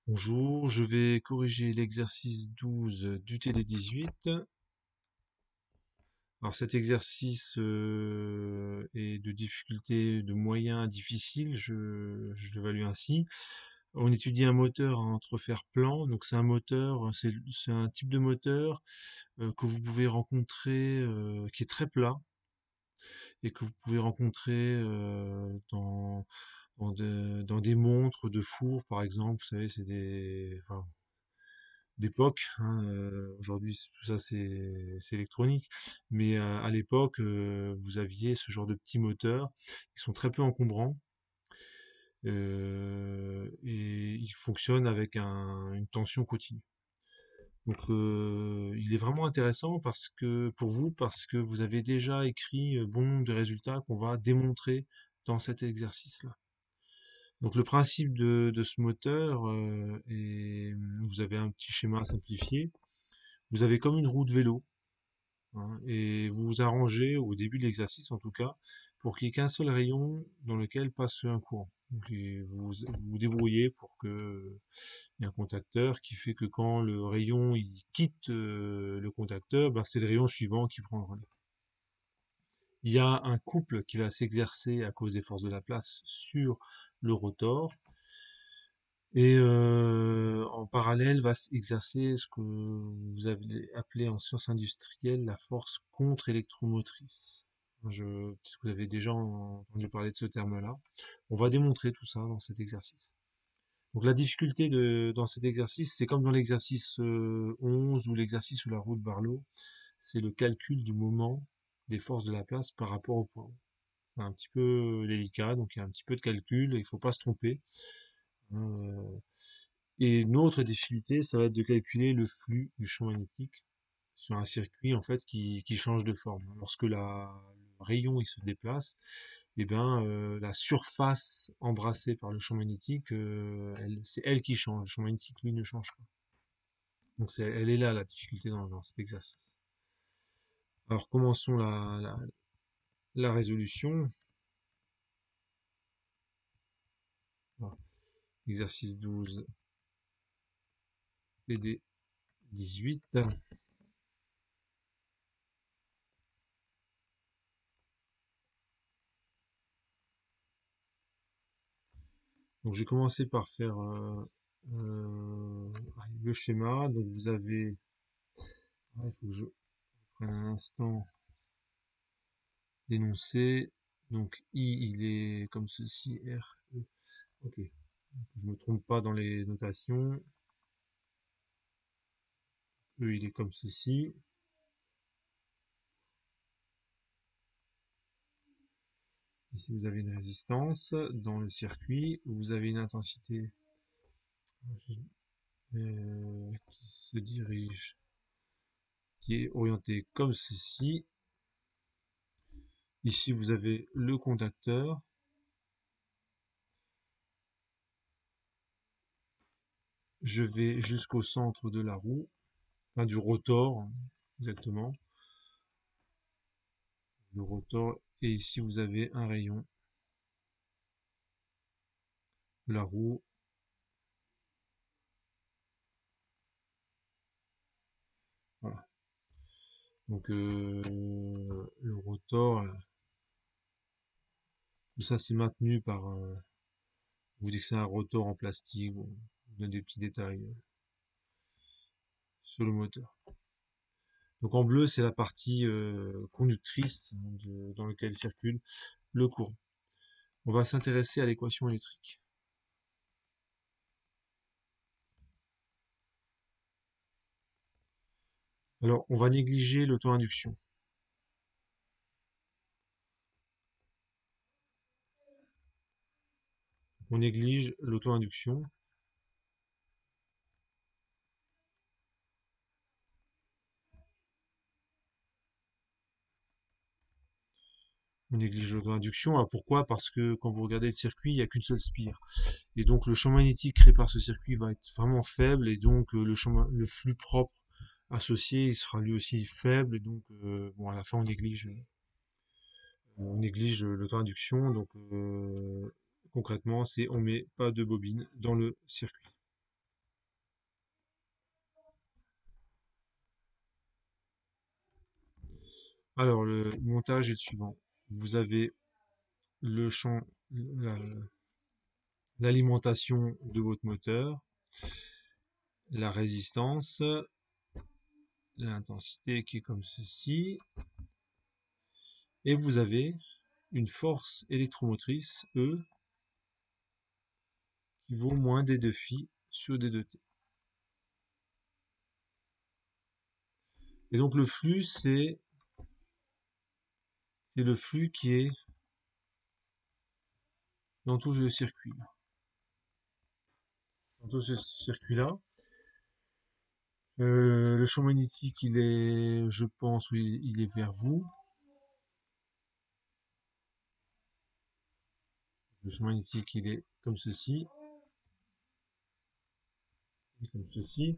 Bonjour, je vais corriger l'exercice 12 du TD18. Alors cet exercice est de difficulté de moyen à difficile, je l'évalue ainsi. On étudie un moteur à entrefer plan, donc c'est un moteur, c'est un type de moteur que vous pouvez rencontrer, qui est très plat et que vous pouvez rencontrer dans des montres de four par exemple, vous savez, c'est enfin, d'époque, hein, aujourd'hui tout ça c'est électronique, mais à l'époque vous aviez ce genre de petits moteurs qui sont très peu encombrants et ils fonctionnent avec une tension continue. Donc il est vraiment intéressant parce que vous avez déjà écrit bon nombre de résultats qu'on va démontrer dans cet exercice-là. Donc le principe de ce moteur vous avez un petit schéma simplifié. Vous avez comme une roue de vélo, hein, et vous vous arrangez au début de l'exercice en tout cas pour qu'il n'y ait qu'un seul rayon dans lequel passe un courant. Donc, vous vous débrouillez pour que il y ait un contacteur qui fait que quand le rayon il quitte le contacteur, bah, c'est le rayon suivant qui prend le relais. Il y a un couple qui va s'exercer à cause des forces de la place sur le rotor. Et en parallèle va s'exercer ce que vous avez appelé en sciences industrielles la force contre-électromotrice. Peut-être que vous avez déjà entendu parler de ce terme-là. On va démontrer tout ça dans cet exercice. Donc la difficulté dans cet exercice, c'est comme dans l'exercice 11 ou l'exercice sous la roue de Barlow, c'est le calcul du moment des forces de la place par rapport au point. C'est un petit peu délicat, donc il y a un petit peu de calcul, et il ne faut pas se tromper. Euh, et une autre difficulté, ça va être de calculer le flux du champ magnétique sur un circuit en fait qui change de forme. Lorsque le rayon il se déplace, et ben la surface embrassée par le champ magnétique, c'est elle qui change. Le champ magnétique lui ne change pas. Donc elle est là la difficulté dans cet exercice. Alors commençons la résolution. Voilà. Exercice 12 PD 18. Donc j'ai commencé par faire le schéma. Donc vous avez, il faut que je prenne un instant l'énoncé. Donc I il est comme ceci, R, E. Ok, je me trompe pas dans les notations. E il est comme ceci. Ici vous avez une résistance dans le circuit. Vous avez une intensité qui se dirige, qui est orientée comme ceci. Ici vous avez le contacteur. Je vais jusqu'au centre de la roue, enfin du rotor, exactement. Le rotor, et ici vous avez un rayon de la roue. Voilà. Donc le rotor, là, tout ça c'est maintenu par, vous dites que c'est un rotor en plastique, bon, on donne des petits détails sur le moteur. Donc en bleu c'est la partie conductrice dans laquelle circule le courant. On va s'intéresser à l'équation électrique. Alors on va négliger l'auto-induction. On néglige l'auto-induction. On néglige l'auto-induction. Alors pourquoi? Parce que quand vous regardez le circuit, il n'y a qu'une seule spire. Et donc le champ magnétique créé par ce circuit va être vraiment faible et donc le flux propre associé il sera lui aussi faible et donc bon à la fin on néglige l'auto-induction donc concrètement c'est on met pas de bobine dans le circuit. Alors, le montage est le suivant. Vous avez le champ, l'alimentation de votre moteur, la résistance, l'intensité qui est comme ceci, et vous avez une force électromotrice, E, qui vaut moins D2φ sur D2T. Et donc le flux, c'est le flux qui est dans tout ce circuit. Dans tout ce circuit-là. Le champ magnétique, il est, je pense, oui, il est vers vous. Le champ magnétique, il est comme ceci. Comme ceci.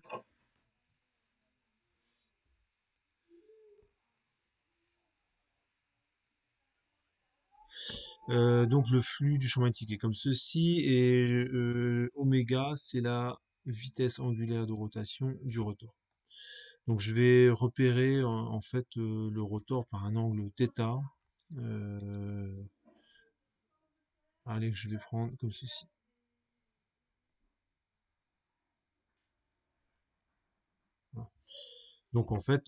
Donc le flux du champ magnétique est comme ceci. Et oméga, c'est la vitesse angulaire de rotation du rotor. Donc je vais repérer en fait le rotor par un angle θ. Allez, je vais prendre comme ceci. Voilà. Donc en fait,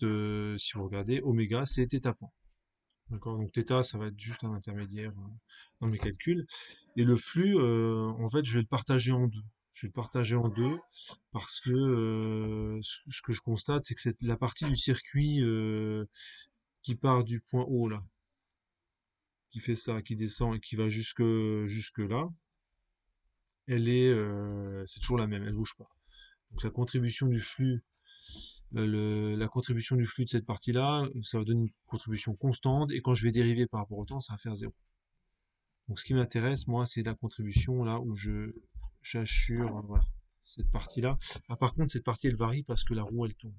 si vous regardez, oméga c'est θ point. D'accord, donc θ ça va être juste un intermédiaire dans mes calculs. Et le flux, en fait, je vais le partager en deux. Je vais le partager en deux parce que ce que je constate, c'est que c'est la partie du circuit qui part du point haut là, qui fait ça, qui descend et qui va jusque là, elle est, c'est toujours la même, elle bouge pas. Donc la contribution du flux, la contribution du flux de cette partie-là, ça va donner une contribution constante, et quand je vais dériver par rapport au temps, ça va faire 0. Donc ce qui m'intéresse, moi, c'est la contribution là où j'assure, voilà, cette partie-là. Ah, par contre, cette partie, elle varie parce que la roue, elle tourne.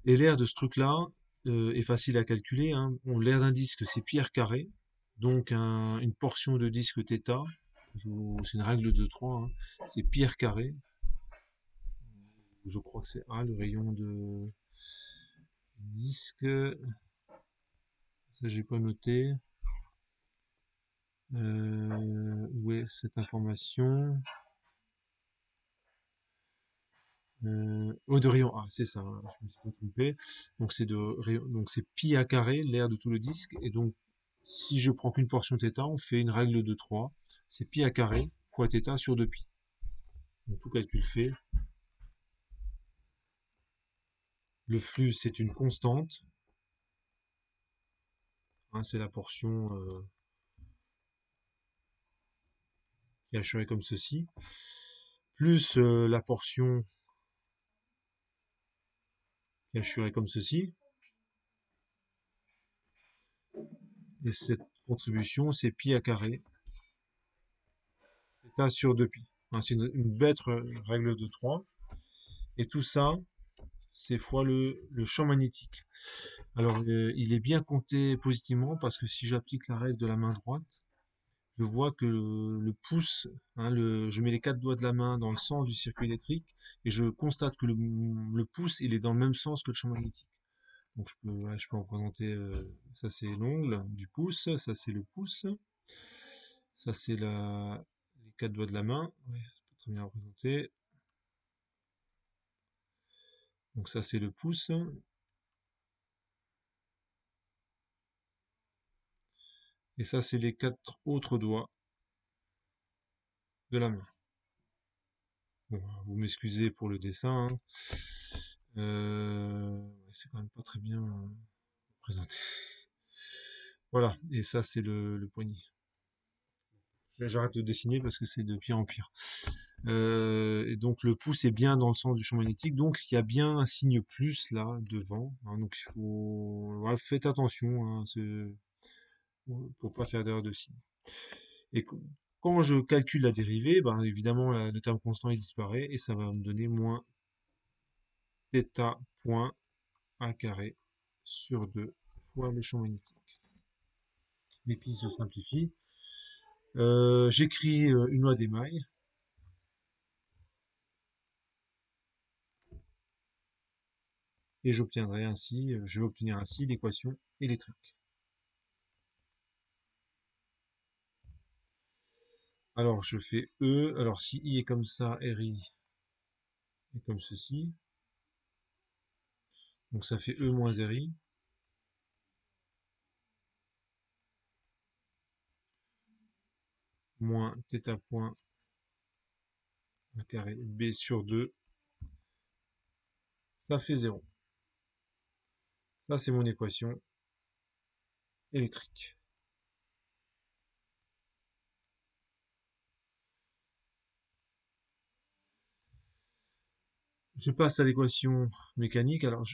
Et l'air de ce truc-là est facile à calculer, hein. Bon, l'air d'un disque, c'est pi r carré, donc une portion de disque θ, c'est une règle de 3, hein, c'est pi r carré. Je crois que c'est A, le rayon de disque. Ça, j'ai pas noté. Où est cette information? De rayon A, c'est ça, hein, je me suis pas trompé. Donc c'est de rayon, donc c'est pi à carré, l'aire de tout le disque, et donc si je prends qu'une portion θ, on fait une règle de 3, c'est pi à carré fois θ sur 2pi. Donc tout calcul fait. Le flux, c'est une constante, hein, c'est la portion qui est assurée comme ceci, plus la portion qui est assurée comme ceci, et cette contribution, c'est pi à carré θ sur 2pi. Hein, c'est une bête règle de 3, et tout ça, c'est fois le champ magnétique. Alors, il est bien compté positivement parce que si j'applique la règle de la main droite, je vois que le pouce, hein, je mets les 4 doigts de la main dans le sens du circuit électrique et je constate que le pouce, il est dans le même sens que le champ magnétique. Donc, je peux représenter, ça c'est l'ongle du pouce, ça c'est le pouce, ça c'est les 4 doigts de la main. Ouais, c'est pas très bien représenté. Donc, ça c'est le pouce. Et ça, c'est les 4 autres doigts de la main. Bon, vous m'excusez pour le dessin, hein. C'est quand même pas très bien présenté. Voilà, et ça c'est le poignet. J'arrête de dessiner parce que c'est de pire en pire. Et donc le pouce est bien dans le sens du champ magnétique, donc il y a bien un signe plus là devant, hein, donc il faut, voilà, faites attention, hein, pour pas faire d'erreur de signe. Et quand je calcule la dérivée, ben, évidemment le terme constant il disparaît et ça va me donner moins θ point a carré sur 2 fois le champ magnétique. Les pi se simplifient. J'écris une loi d'émail. et j'obtiendrai ainsi, je vais obtenir ainsi l'équation électrique. Alors je fais E, alors si I est comme ça, RI est comme ceci, donc ça fait E moins RI, moins θ point un carré B sur 2, ça fait 0. Ça c'est mon équation électrique. Je passe à l'équation mécanique, alors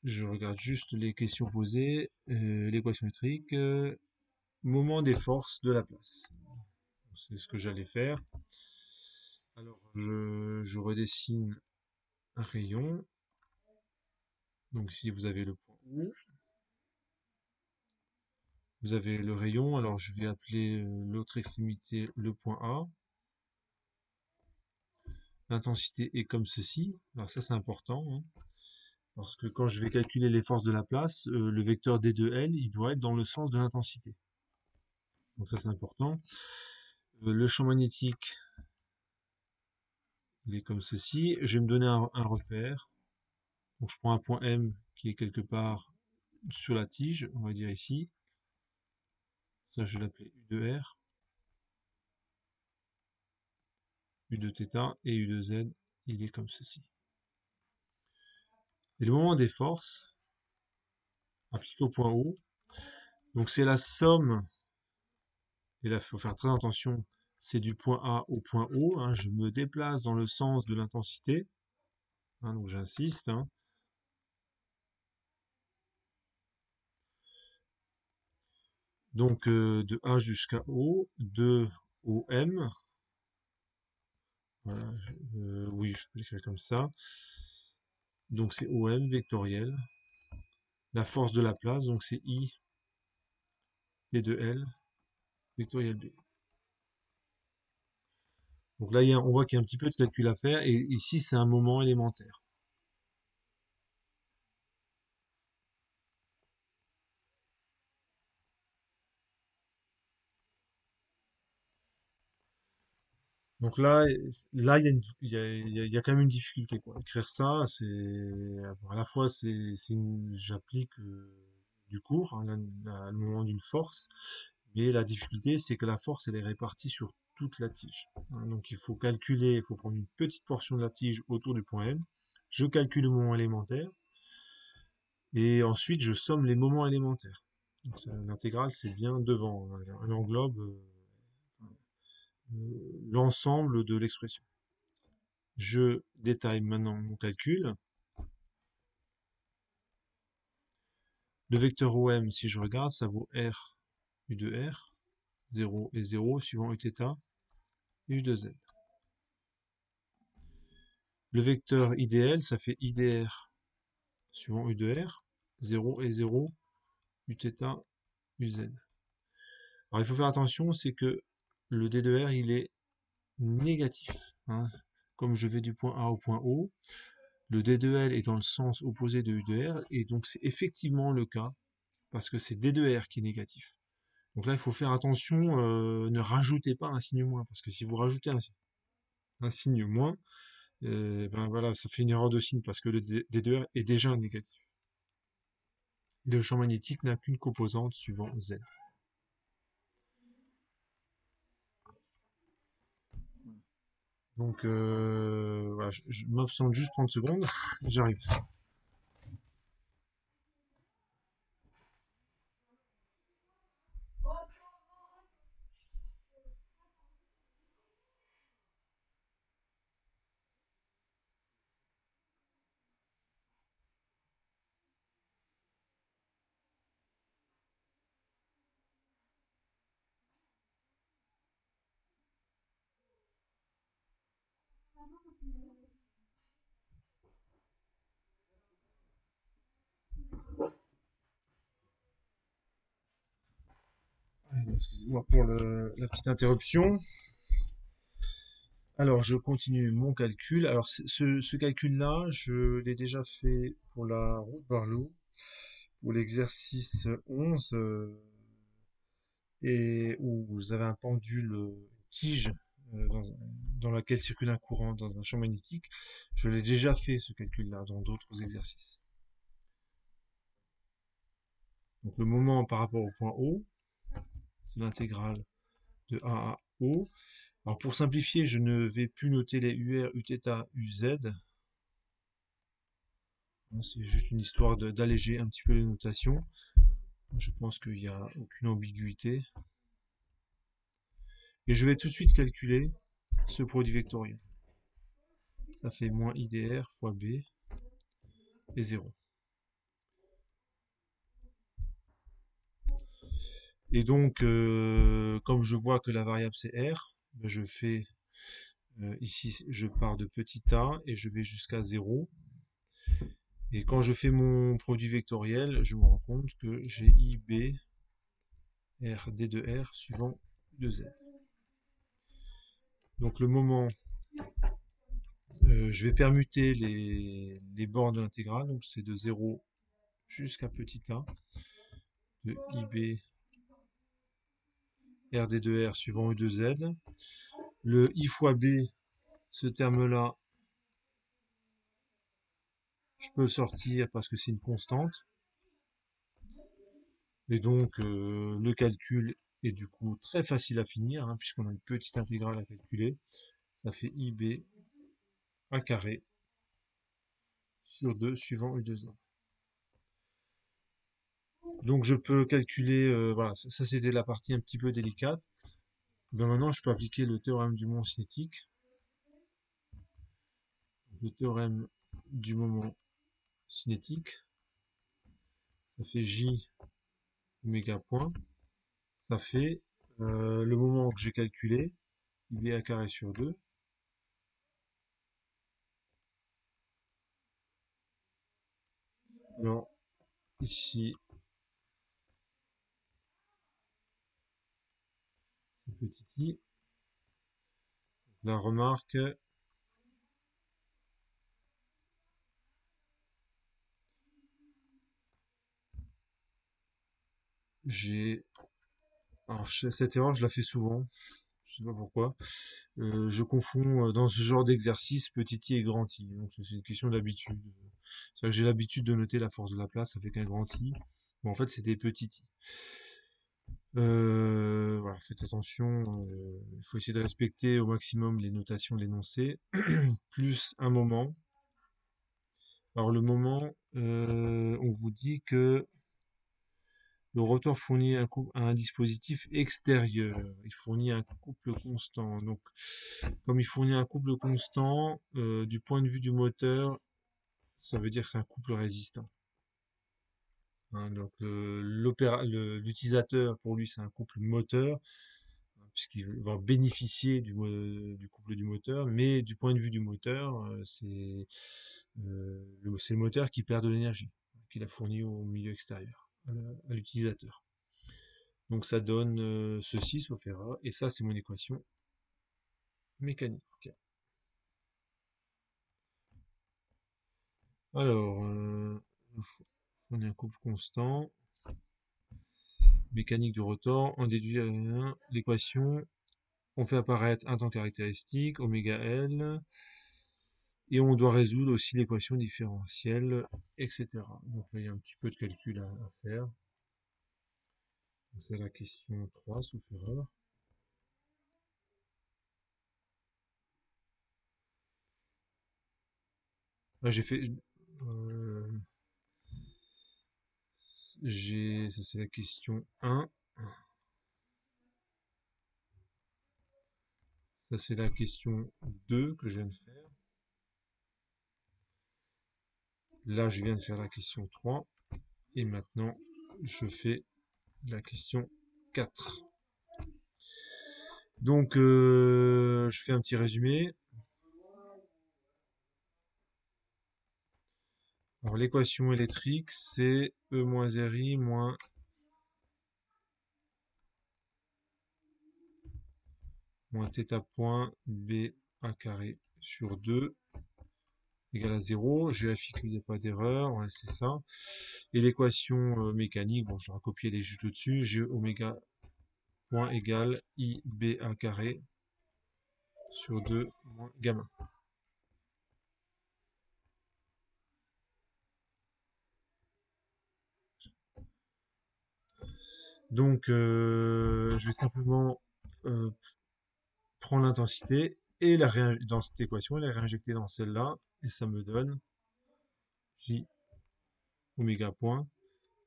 je regarde juste les questions posées, l'équation électrique, moment des forces de la place. C'est ce que j'allais faire. Alors je redessine un rayon. Donc ici vous avez le point O. Vous avez le rayon, alors je vais appeler l'autre extrémité le point A. L'intensité est comme ceci. Alors ça c'est important, hein, parce que quand je vais calculer les forces de la place, le vecteur D2L, il doit être dans le sens de l'intensité. Donc ça c'est important. Le champ magnétique, il est comme ceci. Je vais me donner un repère. Donc je prends un point M qui est quelque part sur la tige, on va dire ici. Ça je vais l'appeler U de R, U de θ et U de Z, il est comme ceci. Et le moment des forces appliquées au point O, donc c'est la somme, et là il faut faire très attention, c'est du point A au point O, hein, je me déplace dans le sens de l'intensité, hein, donc j'insiste, hein. Donc de A jusqu'à O, de OM, voilà, oui je peux l'écrire comme ça, donc c'est OM vectoriel, la force de la place, donc c'est I et de L vectoriel B. Donc là, on voit qu'il y a un petit peu de calcul à faire, et ici, c'est un moment élémentaire. Donc là, il y a quand même une difficulté, quoi. Écrire ça, à la fois, j'applique du cours, hein, le moment d'une force, mais la difficulté, c'est que la force, elle est répartie sur toute la tige, hein. Donc il faut calculer, il faut prendre une petite portion de la tige autour du point M. Je calcule le moment élémentaire, et ensuite, je somme les moments élémentaires. Donc l'intégrale, c'est bien devant, hein. Elle englobe l'ensemble de l'expression. Je détaille maintenant mon calcul. Le vecteur OM, si je regarde, ça vaut R, U de R, 0 et 0, suivant Uθ et U de Z. Le vecteur IDL, ça fait IDR, suivant U de R, 0 et 0, Uθ, UZ. Alors il faut faire attention, c'est que le D de R, il est négatif, hein. Comme je vais du point A au point O, le D de L est dans le sens opposé de U de R, et donc c'est effectivement le cas, parce que c'est D de R qui est négatif. Donc là, il faut faire attention, ne rajoutez pas un signe moins, parce que si vous rajoutez un signe moins, ben voilà, ça fait une erreur de signe, parce que le D de R est déjà négatif. Le champ magnétique n'a qu'une composante suivant Z. Donc voilà, je m'absente juste 30 secondes, j'arrive. Excusez-moi pour la petite interruption. Alors, je continue mon calcul. Alors, ce calcul-là, je l'ai déjà fait pour la route Barlow, pour l'exercice 11, et où vous avez un pendule tige dans laquelle circule un courant dans un champ magnétique. Je l'ai déjà fait, ce calcul-là, dans d'autres exercices. Donc, le moment par rapport au point O, c'est l'intégrale de A à O. Alors, pour simplifier, je ne vais plus noter les UR, Uθ, UZ. C'est juste une histoire d'alléger un petit peu les notations. Je pense qu'il n'y a aucune ambiguïté. Et je vais tout de suite calculer ce produit vectoriel. Ça fait moins IDR fois B et 0. Et donc, comme je vois que la variable c'est R, ben je fais ici, je pars de petit a et je vais jusqu'à 0. Et quand je fais mon produit vectoriel, je me rends compte que j'ai IB R D de R suivant de Z. Donc le moment, je vais permuter les bornes de l'intégrale, donc c'est de 0 jusqu'à petit a, de IB RD de R suivant U de Z. Le I fois B, ce terme-là, je peux le sortir parce que c'est une constante. Et donc, le calcul est du coup très facile à finir, hein, puisqu'on a une petite intégrale à calculer. Ça fait IB a carré sur 2 suivant U de Z. Donc je peux calculer, voilà, ça c'était la partie un petit peu délicate. Ben maintenant je peux appliquer le théorème du moment cinétique. Le théorème du moment cinétique, ça fait J oméga point. Ça fait le moment que j'ai calculé, IB a carré sur 2. Alors ici, c'est petit i. La remarque, j'ai... Alors cette erreur, je la fais souvent, je sais pas pourquoi. Je confonds dans ce genre d'exercice petit i et grand i. Donc c'est une question d'habitude. C'est vrai que j'ai l'habitude de noter la force de la place avec un grand i. Mais en fait, c'était petit i. Voilà, faites attention. Il faut essayer de respecter au maximum les notations de l'énoncé. Plus un moment. Alors le moment, on vous dit que le rotor fournit un dispositif extérieur. Il fournit un couple constant. Donc, comme il fournit un couple constant, du point de vue du moteur, ça veut dire que c'est un couple résistant. Hein, donc, l'utilisateur, pour lui, c'est un couple moteur, hein, puisqu'il va bénéficier du couple du moteur, mais du point de vue du moteur, c'est le moteur qui perd de l'énergie, qu'il a fourni au milieu extérieur, à l'utilisateur. Donc ça donne ceci, sauf erreur, et ça c'est mon équation mécanique. Alors, on a un couple constant, mécanique du rotor, on déduit l'équation, on fait apparaître un temps caractéristique, oméga L, et on doit résoudre aussi l'équation différentielle, etc. Donc là, il y a un petit peu de calcul à faire. C'est la question 3, sauf erreur. Là, euh, ça c'est la question 1. Ça, c'est la question 2 que je viens de faire. Là, je viens de faire la question 3. Et maintenant, je fais la question 4. Donc, je fais un petit résumé. Alors, l'équation électrique, c'est E moins RI moins θ point BA A carré sur 2 égale à 0. Je vérifie qu'il n'y a pas d'erreur. Ouais, c'est ça. Et l'équation mécanique, bon, je vais recopier les juste au-dessus. G oméga point égale IBA carré sur 2 moins gamma. Donc, je vais simplement prendre l'intensité et dans cette équation et la réinjecter dans celle-là. Et ça me donne J oméga point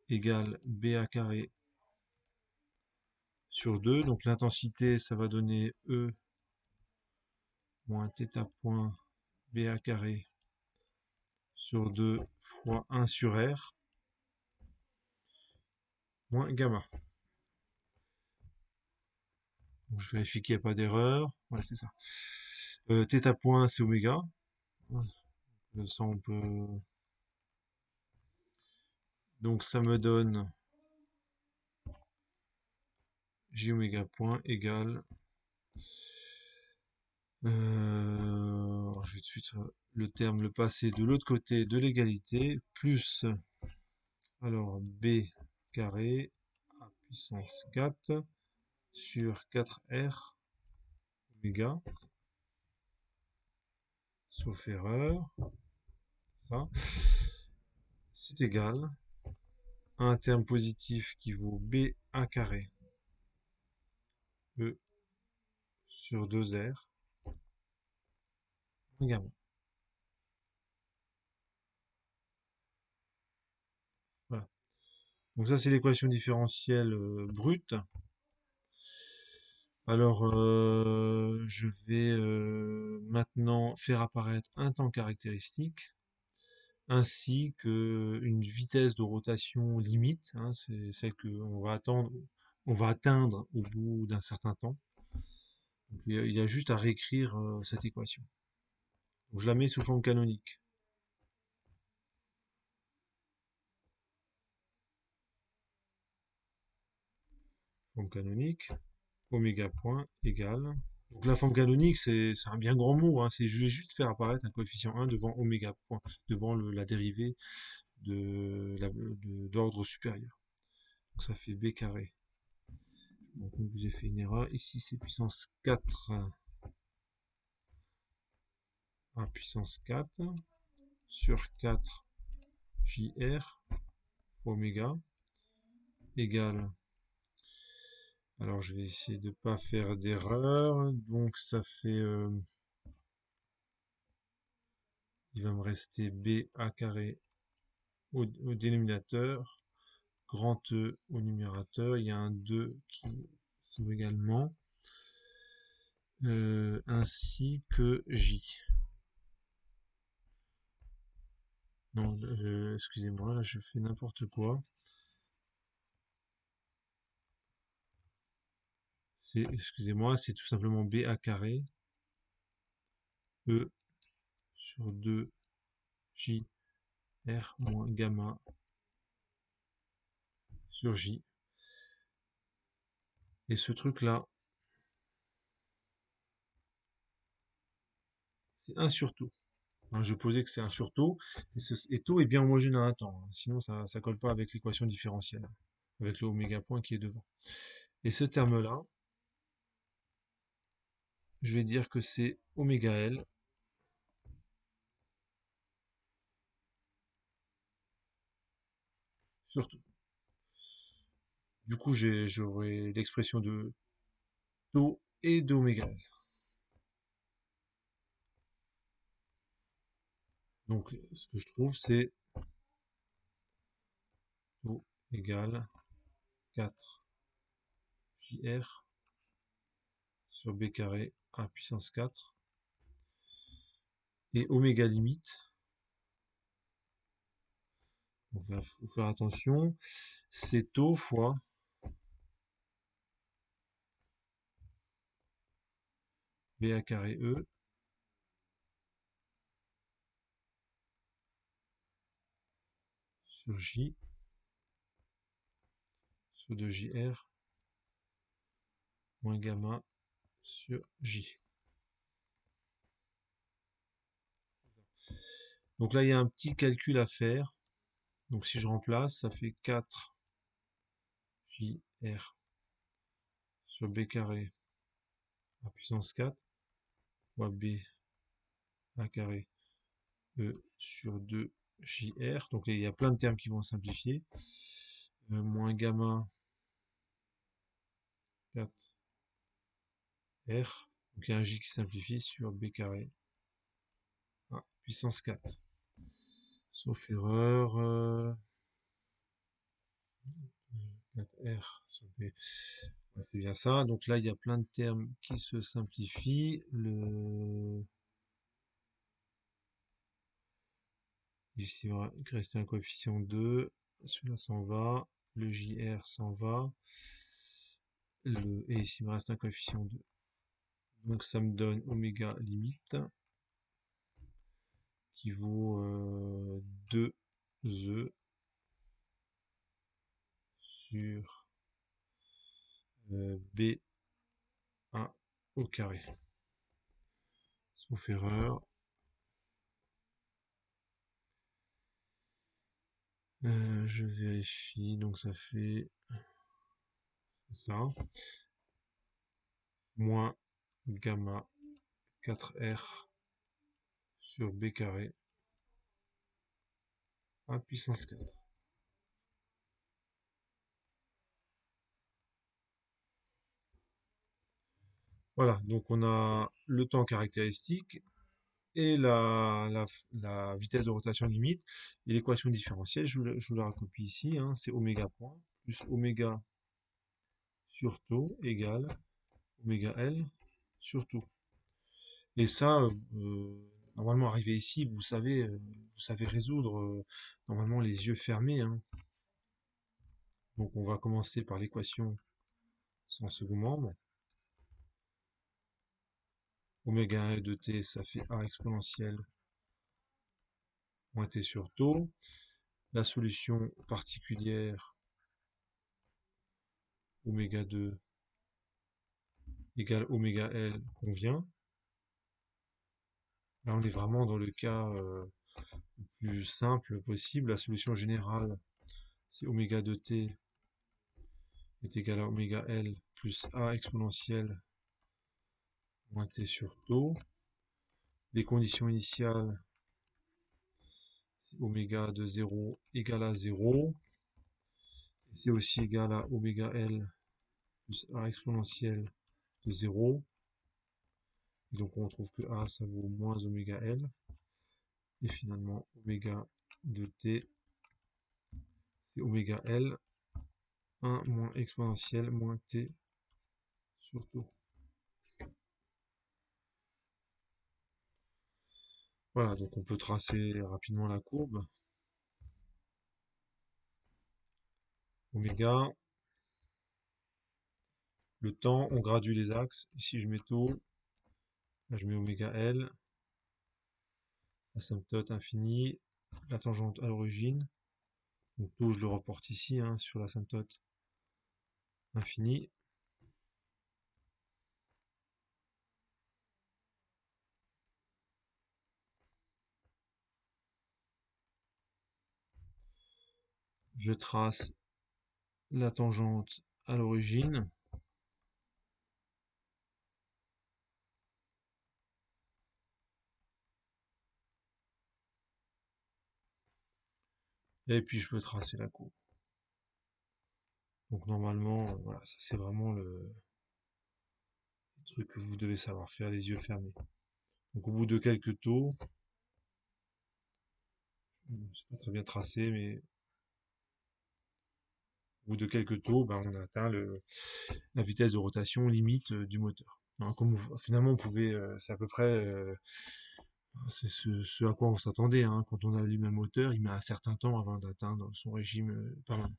égale BA carré sur 2. Donc l'intensité, ça va donner E moins θ point BA carré sur 2 fois 1 sur R moins gamma. Donc je vérifie qu'il n'y a pas d'erreur. Voilà, c'est ça. θ point, c'est oméga. Ça, on peut... Donc ça me donne J oméga point égale... je vais tout de suite le passer de l'autre côté de l'égalité, plus, alors, B carré à puissance 4 sur 4R oméga, sauf erreur, ça, c'est égal à un terme positif qui vaut BA carré E sur 2R gamma. Voilà. Donc ça, c'est l'équation différentielle brute. Alors, je vais maintenant faire apparaître un temps caractéristique ainsi qu'une vitesse de rotation limite, hein, c'est celle qu'on va on va atteindre au bout d'un certain temps. Donc, il y a juste à réécrire cette équation. Donc, je la mets sous forme canonique. Forme canonique, oméga point égale. Donc la forme canonique, c'est un bien grand mot, hein, je vais juste faire apparaître un coefficient 1 devant oméga point, devant la dérivée d'ordre supérieur. Donc ça fait b carré. Donc j'ai fait une erreur. Ici c'est puissance 4 à puissance 4 sur 4 JR oméga égale. Alors je vais essayer de ne pas faire d'erreur. Donc ça fait... il va me rester b a carré au dénominateur, grand E au numérateur. Il y a un 2 qui sort également. Ainsi que J. Non, excusez-moi, là je fais n'importe quoi. Excusez-moi, c'est tout simplement BA carré E sur 2 J R moins gamma sur J. Et ce truc-là, c'est 1 sur taux. Hein, je posais que c'est 1 sur taux, et taux est bien homogène à un temps. Hein, sinon, ça ne colle pas avec l'équation différentielle, hein, avec le oméga point qui est devant. Et ce terme-là, je vais dire que c'est oméga L sur taux. Du coup, j'aurai l'expression de taux et d'oméga L. Donc, ce que je trouve, c'est taux égale 4 JR sur B carré à puissance 4. Et oméga limite, donc il faut faire attention, c'est taux fois BA carré E sur J sur 2JR moins gamma sur J. Donc là, il y a un petit calcul à faire. Donc si je remplace, ça fait 4 JR sur B carré à puissance 4 fois B à carré E sur 2 JR. Donc là, il y a plein de termes qui vont simplifier. Moins gamma 4R. Donc il y a un J qui simplifie sur B carré à puissance 4. Sauf erreur. 4R sur B. Ouais, c'est bien ça. Donc là, il y a plein de termes qui se simplifient. Ici, il va rester un coefficient 2. Celui-là s'en va. Le JR s'en va. Et ici, il me reste un coefficient 2. Donc ça me donne oméga limite qui vaut 2 E sur B1 au carré. Sauf erreur. Je vérifie, donc ça fait ça. Moins gamma 4R sur B carré à puissance 4. Voilà, donc on a le temps caractéristique et la vitesse de rotation limite. Et l'équation différentielle, je vous la recopie ici, hein, c'est oméga point plus oméga sur taux égale oméga L sur tout. Et ça, normalement, arrivé ici, vous savez résoudre normalement les yeux fermés, hein. Donc on va commencer par l'équation sans second membre. Oméga 1 de t, ça fait a exponentielle moins t sur taux. La solution particulière oméga 2 égale oméga L convient. Là, on est vraiment dans le cas le plus simple possible. La solution générale, c'est oméga 2t est égal à oméga L plus a exponentielle moins t sur taux. Les conditions initiales, oméga de 0 égale à 0. C'est aussi égal à oméga L plus a exponentielle de 0. Et donc on trouve que a, ça vaut moins oméga L. Et finalement, oméga de t, c'est oméga L 1 moins exponentielle moins t sur taux. Voilà, donc on peut tracer rapidement la courbe. Oméga, le temps, on gradue les axes. Ici, je mets taux. Là, je mets oméga L. Asymptote infinie. La tangente à l'origine. Donc taux, je le reporte ici, hein, sur l'asymptote infinie. Je trace la tangente à l'origine. Et puis je peux tracer la courbe. Donc normalement, voilà, ça c'est vraiment le truc que vous devez savoir faire les yeux fermés. Donc au bout de quelques taux, c'est pas très bien tracé, mais au bout de quelques taux, ben, on a atteint la vitesse de rotation limite du moteur. Hein, finalement, c'est à peu près c'est ce à quoi on s'attendait. Hein. Quand on allume un moteur, il met un certain temps avant d'atteindre son régime permanent.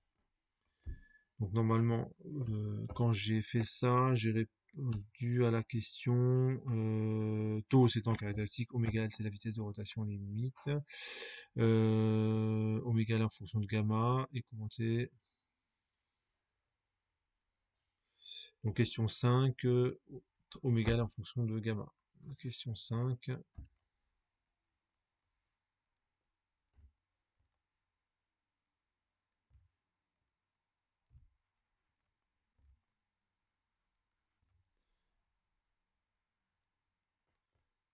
Donc normalement, quand j'ai fait ça, j'ai répondu à la question taux c'est temps caractéristique, oméga L c'est la vitesse de rotation limite, oméga L en fonction de gamma, et commenter. Donc question 5, oméga L en fonction de gamma. Question 5.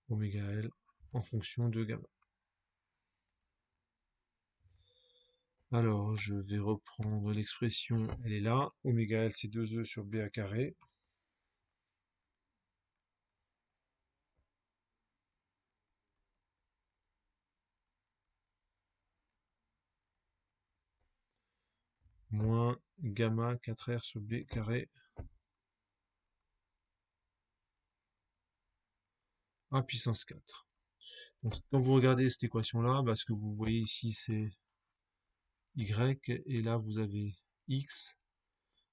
oméga L en fonction de gamma. Alors, je vais reprendre l'expression, elle est là. Oméga L, c'est 2E sur BA carré. Moins gamma 4R sur B carré à puissance 4. Donc, quand vous regardez cette équation-là, bah, ce que vous voyez ici, c'est Y, et là, vous avez X.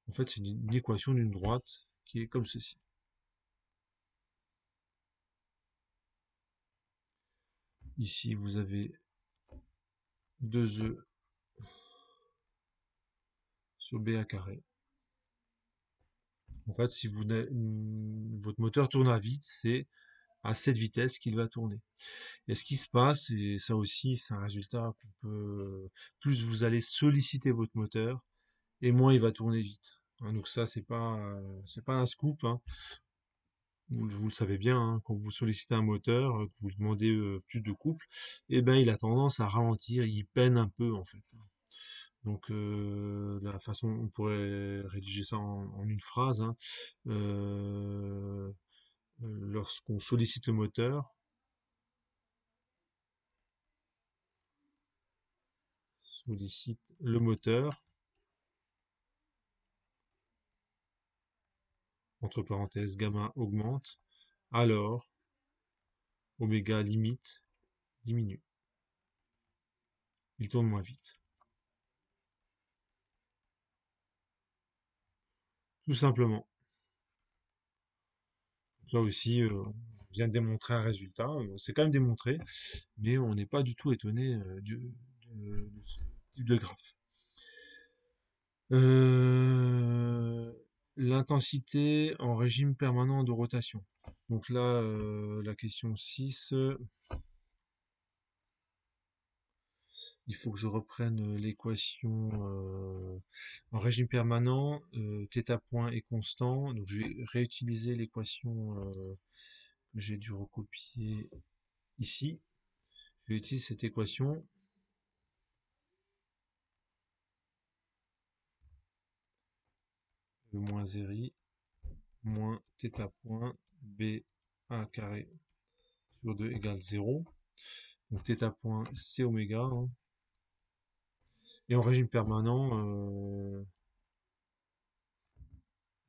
En fait, c'est une équation d'une droite qui est comme ceci. Ici, vous avez 2E sur BA carré. En fait, si votre moteur tourne à vite, c'est à cette vitesse qu'il va tourner. Et ce qui se passe, et ça aussi, c'est un résultat qu'on peut, plus vous allez solliciter votre moteur, et moins il va tourner vite. Hein, donc ça, c'est pas un scoop, hein. Vous le savez bien, hein, quand vous sollicitez un moteur, que vous lui demandez plus de couple, eh ben il a tendance à ralentir, il peine un peu en fait. Donc la façon, on pourrait rédiger ça en une phrase, hein. Euh, Lorsqu'on sollicite le moteur, entre parenthèses, gamma augmente, alors oméga limite diminue. Il tourne moins vite. Tout simplement. Là aussi, on vient de démontrer un résultat. C'est quand même démontré, mais on n'est pas du tout étonné de ce type de graphe. Euh, L'intensité en régime permanent de rotation. Donc là, la question 6, il faut que je reprenne l'équation en régime permanent. Θ point est constant, donc je vais réutiliser l'équation que j'ai dû recopier ici. Je vais utiliser cette équation. Le moins zéri moins θ point b a carré sur 2 égale 0. Donc θ point c'est oméga, hein. Et en régime permanent,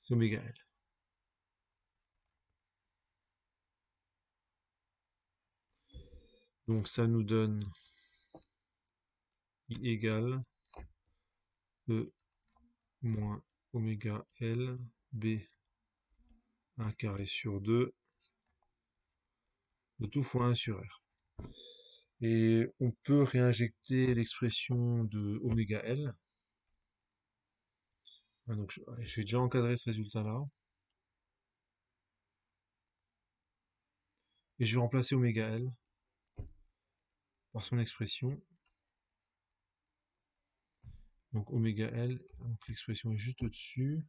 c'est oméga L. Donc ça nous donne I égale E moins oméga L B 1 carré sur 2 de tout fois 1 sur R. Et on peut réinjecter l'expression de oméga L. Donc je vais déjà encadrer ce résultat-là. Et je vais remplacer oméga L par son expression. Donc oméga L, donc l'expression est juste au-dessus.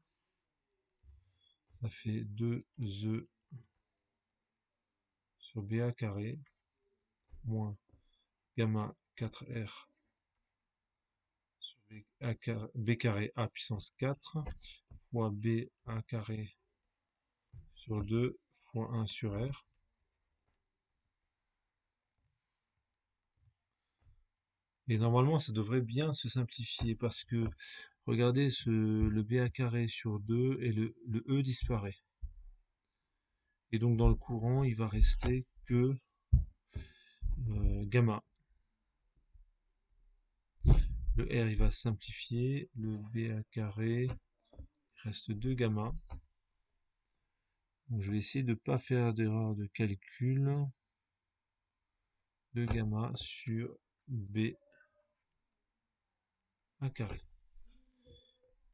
Ça fait 2E sur BA carré moins gamma 4R sur B carré A puissance 4 fois B A carré sur 2 fois 1 sur R. Et normalement, ça devrait bien se simplifier parce que regardez, le BA carré sur 2 et le E disparaît. Et donc dans le courant, il va rester que gamma. Le R, il va se simplifier. Le BA carré, il reste 2 gamma. Donc je vais essayer de ne pas faire d'erreur de calcul. 2 gamma sur B A carré.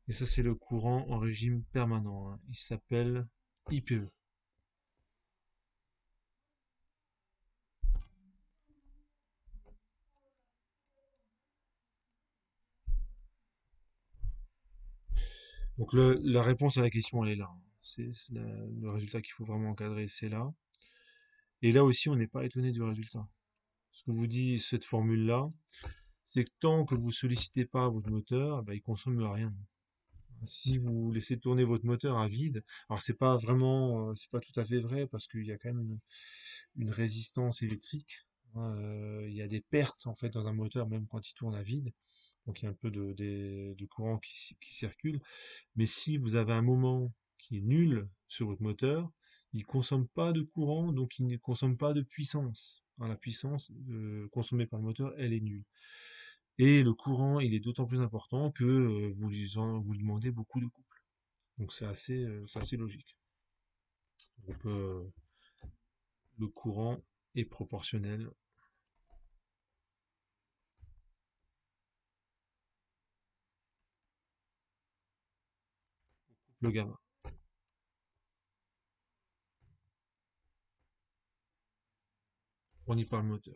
Et ça, c'est le courant en régime permanent, hein. Il s'appelle IPE. Donc la réponse à la question, elle est là, hein. Le résultat qu'il faut vraiment encadrer, c'est là. Et là aussi, on n'est pas étonné du résultat. Ce que vous dit cette formule-là, c'est que tant que vous sollicitez pas votre moteur, bah, il consomme rien. Si vous laissez tourner votre moteur à vide, alors c'est pas vraiment, c'est pas tout à fait vrai parce qu'il y a quand même une résistance électrique, hein, il y a des pertes en fait dans un moteur même quand il tourne à vide, donc il y a un peu de courant qui circule. Mais si vous avez un moment qui est nul sur votre moteur, il consomme pas de courant, donc il ne consomme pas de puissance, hein. La puissance consommée par le moteur, elle est nulle. Et le courant, il est d'autant plus important que vous lui demandez beaucoup de couple. Donc c'est assez logique. Donc le courant est proportionnel au couple gamma, fourni par le moteur.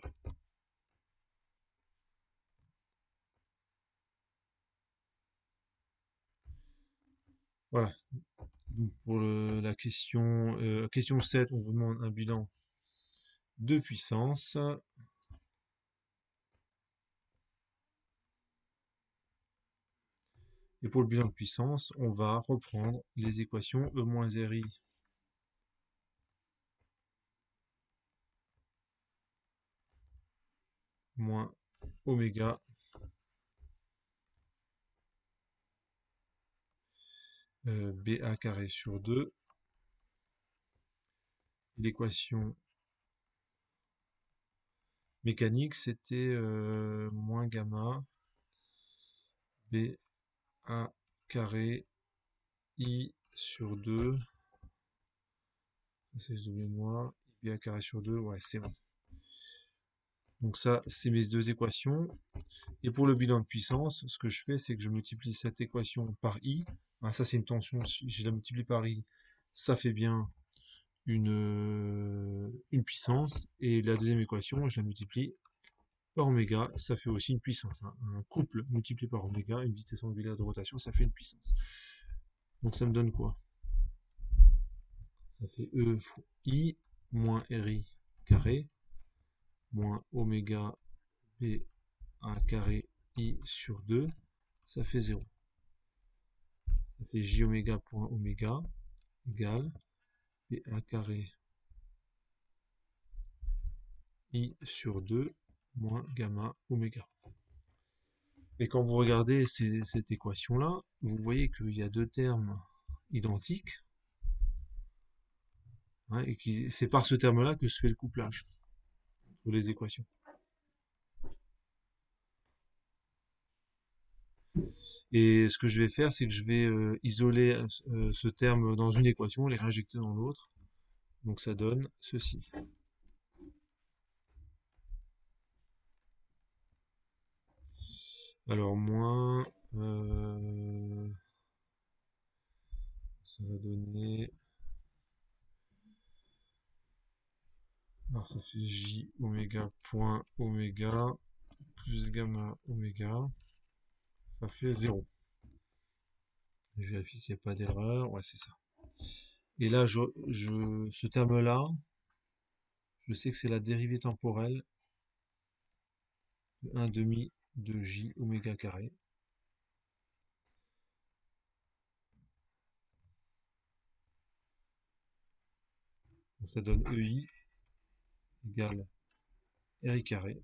Voilà. Donc pour la question 7, on vous demande un bilan de puissance. Et pour le bilan de puissance, on va reprendre les équations E moins RI moins oméga BA carré sur 2. L'équation mécanique, c'était moins gamma BA carré I sur 2. C'est de mémoire. BA carré sur 2, ouais, c'est bon. Donc ça, c'est mes deux équations. Et pour le bilan de puissance, ce que je fais, c'est que je multiplie cette équation par I. Ah, ça, c'est une tension. Si je la multiplie par I, ça fait bien une puissance. Et la deuxième équation, je la multiplie par oméga. Ça fait aussi une puissance, hein. Un couple multiplié par oméga, une vitesse angulaire de rotation, ça fait une puissance. Donc ça me donne quoi? Ça fait E fois I moins RI carré moins oméga B A carré I sur 2, ça fait 0. Ça fait J oméga point oméga égale PA carré I sur 2 moins gamma oméga. Et quand vous regardez cette équation-là, vous voyez qu'il y a deux termes identiques, hein, et c'est par ce terme-là que se fait le couplage entre les équations. Et ce que je vais faire, c'est que je vais isoler ce terme dans une équation et les réinjecter dans l'autre. Donc ça donne ceci. Alors moins, ça va donner, alors ça fait J oméga point oméga plus gamma oméga, ça fait 0. Je vérifie qu'il n'y a pas d'erreur, ouais c'est ça. Et là, ce terme-là, je sais que c'est la dérivée temporelle de 1 demi de J oméga carré. Donc ça donne EI égale RI carré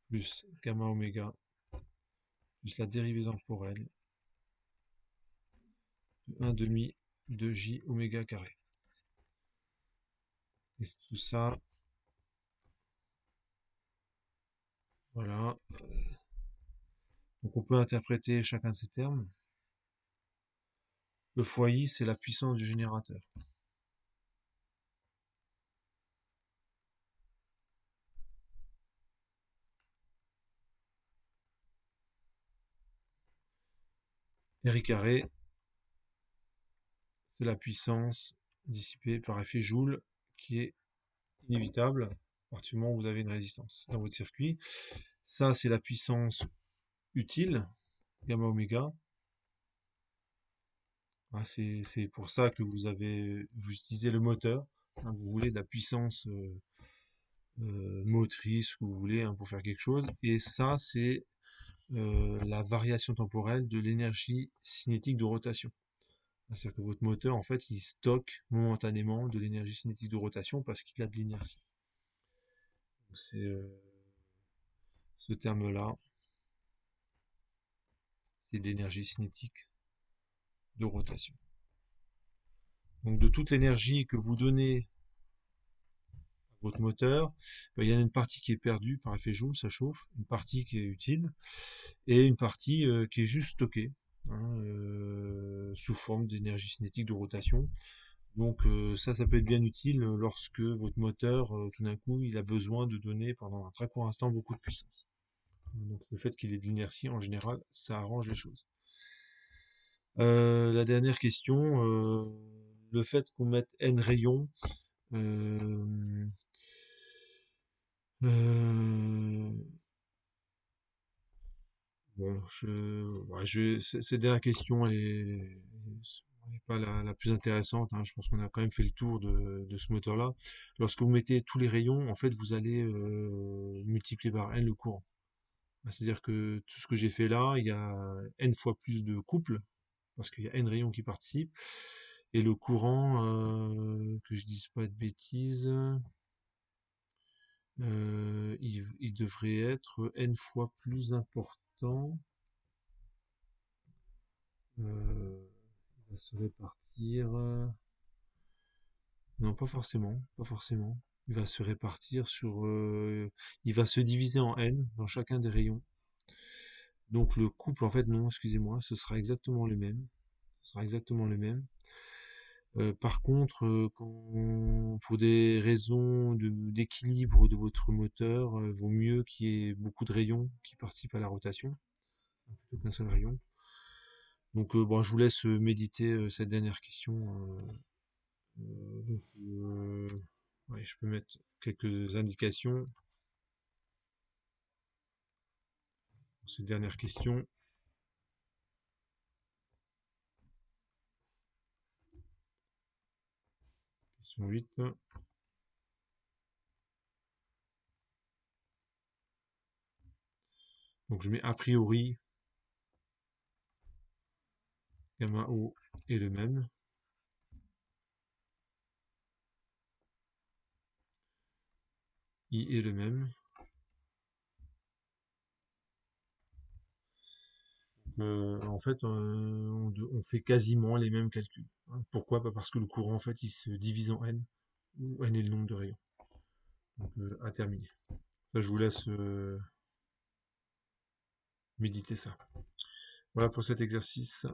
plus gamma oméga plus la dérivée temporelle de 1 demi de J oméga carré. Et tout ça, voilà. Donc on peut interpréter chacun de ces termes. Le foyer, c'est la puissance du générateur. RI carré, c'est la puissance dissipée par effet Joule qui est inévitable à partir du moment où vous avez une résistance dans votre circuit. Ça, c'est la puissance utile, gamma oméga. Hein, c'est pour ça que vous utilisez le moteur. Hein, vous voulez de la puissance motrice que vous voulez, hein, pour faire quelque chose. Et ça, c'est la variation temporelle de l'énergie cinétique de rotation. C'est-à-dire que votre moteur, en fait, il stocke momentanément de l'énergie cinétique de rotation parce qu'il a de l'inertie. C'est ce terme-là, c'est l'énergie cinétique de rotation. Donc de toute l'énergie que vous donnez à votre moteur, ben, il y en a une partie qui est perdue par effet Joule, ça chauffe, une partie qui est utile, et une partie qui est juste stockée, hein, sous forme d'énergie cinétique de rotation. Donc ça peut être bien utile lorsque votre moteur, tout d'un coup, il a besoin de donner pendant un très court instant beaucoup de puissance. Donc le fait qu'il ait de l'inertie, en général, ça arrange les choses. La dernière question, le fait qu'on mette N rayons, euh, euh, bon, cette dernière question, elle est pas la plus intéressante, hein. Je pense qu'on a quand même fait le tour de ce moteur-là. Lorsque vous mettez tous les rayons, en fait, vous allez multiplier par n le courant. C'est-à-dire que tout ce que j'ai fait là, il y a n fois plus de couples, parce qu'il y a n rayons qui participent, et le courant, que je dise pas de bêtises, il devrait être n fois plus important. Il va se répartir. Non, pas forcément, pas forcément. Il va se répartir sur. Il va se diviser en n dans chacun des rayons. Donc le couple, en fait, non, excusez-moi, ce sera exactement le même. Ce sera exactement le même. Par contre, pour des raisons d'équilibre de votre moteur, vaut mieux qu'il y ait beaucoup de rayons qui participent à la rotation, plutôt qu'un seul rayon. Donc, bon, je vous laisse méditer cette dernière question. Donc, ouais, je peux mettre quelques indications pour cette dernière question. Question 8. Donc, je mets a priori, gamma O est le même. I est le même. En fait, on fait quasiment les mêmes calculs, hein. Pourquoi? Bah, parce que le courant, en fait, il se divise en n, où n est le nombre de rayons. Donc, à terminer. Là, je vous laisse méditer ça. Voilà pour cet exercice.